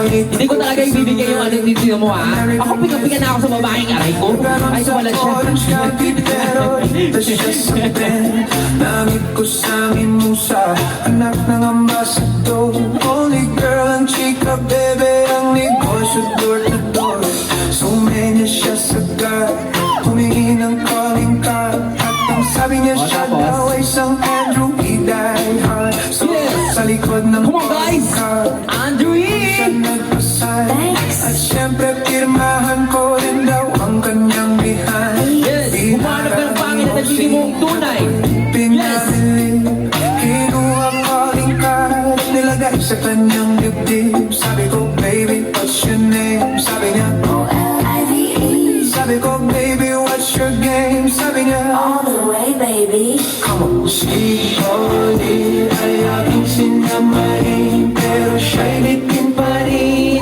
Hindi ko talaga ibibigay yung ano dito mo ha. Ako pinga-pinga na ako sa babaeng aray ko. Ay, wala siya. Langit ko sa amin musa, anak ng ambasador. Only girl ang chika, bebe, ang negosyo door to door. Sumenya siya sa guard, humingi ng calling card. At ang sabi niya siya daw ay isang Andrew E. Die Hard. So sa likod ng guys! Andrew E! siya nagpasal. At syempre pirmahan ko rin daw ang kanyang behind. Yes! Humanap ka ng pangin na nagiging mong tunay. Pinabili, kinuha calling card, nilagay sa kanyang dibdib. Sabi ko, baby, what's your name? Sabi niya, O-L-I-V-E. sabi ko, baby, what's your game? Sabi niya, All the way, baby. come on. Si Polly ay aking sinamahin, pero siya'y bitin pa rin.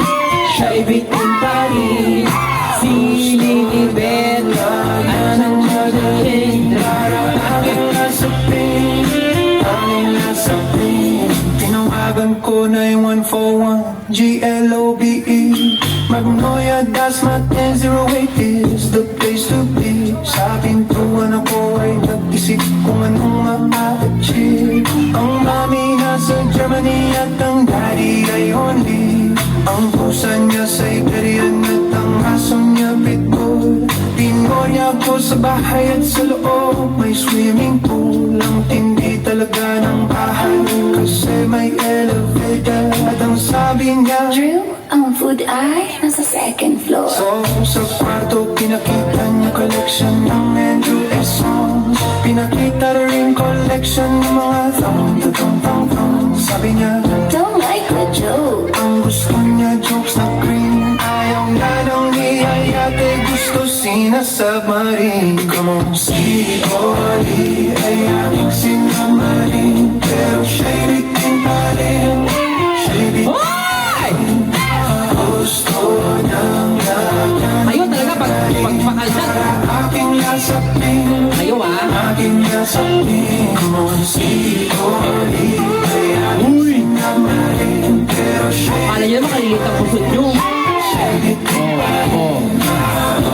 Siya'y bitin pa rin. Si Lilibet, anong magaling? Aking nasapin, aking nasapin. Tinawagan ko na yung 141 GLOBE. Magnolia, Dasma 1008 is the place to be. Sa pintuan ako ay nag-isip kung anong ma-achieve. Ang mami nasa Germany at ang daddy ay only. Ang pusa niya sa Iberian at ang aso niya pitbull. Tingo niya ako sa bahay at sa loob may swimming pool. Ang tindi talaga ng bahay kasi may elevator. At ang sabi niya, Drew, ang food ay nasa second floor. so sa kwarto pinakita niya collection ng Andrew S. songs. Pinakita rin collection ng mga thong. Sabi niya, Don't like the joke. ang gusto niya jokes na green. Ayaw nga nang niyayate, gusto sinasubmarine. Come on, si Oli ay aking sinamarin, pero siya'y bitin pa rin. Siya'y bitin Hoy! gusto niyang lagan. Ayaw talaga pagpakalsat. Aking lasapin, Ayaw ah. aking lasapin. Come on, si Oli ay aking sinamarin, pero siya'y Kala niyo naman kalilit ang puso niyo. Oh.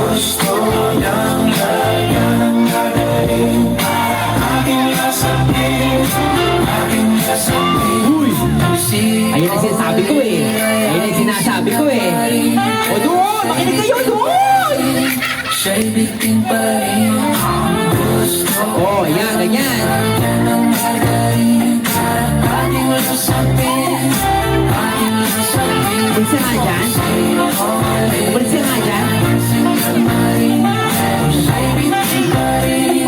gusto niyang lagan. Aking lasapin, aking lasapin. Uy! Si Ayun ang sinasabi ko eh. Ayun ang sinasabi ko eh. O doon! Makinig kayo doon! siya'y bitin pa rin. Gusto Oh, ayan, ganyan. ng magaling. Aking lasapin, aking lasapin. Umalis ka nga dyan. Umalis ka nga dyan.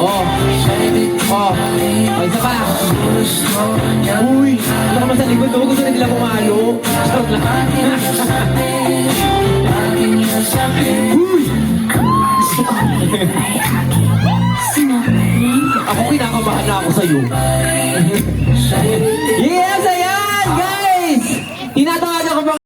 Oh. Oh. O, isa pa. Uy! Ano naman sa likod mo? Gusto na nila pumalo. Joke lang. Uy! Si Oli ay aking sinamarin. Ako kinakabahan na ako sa'yo.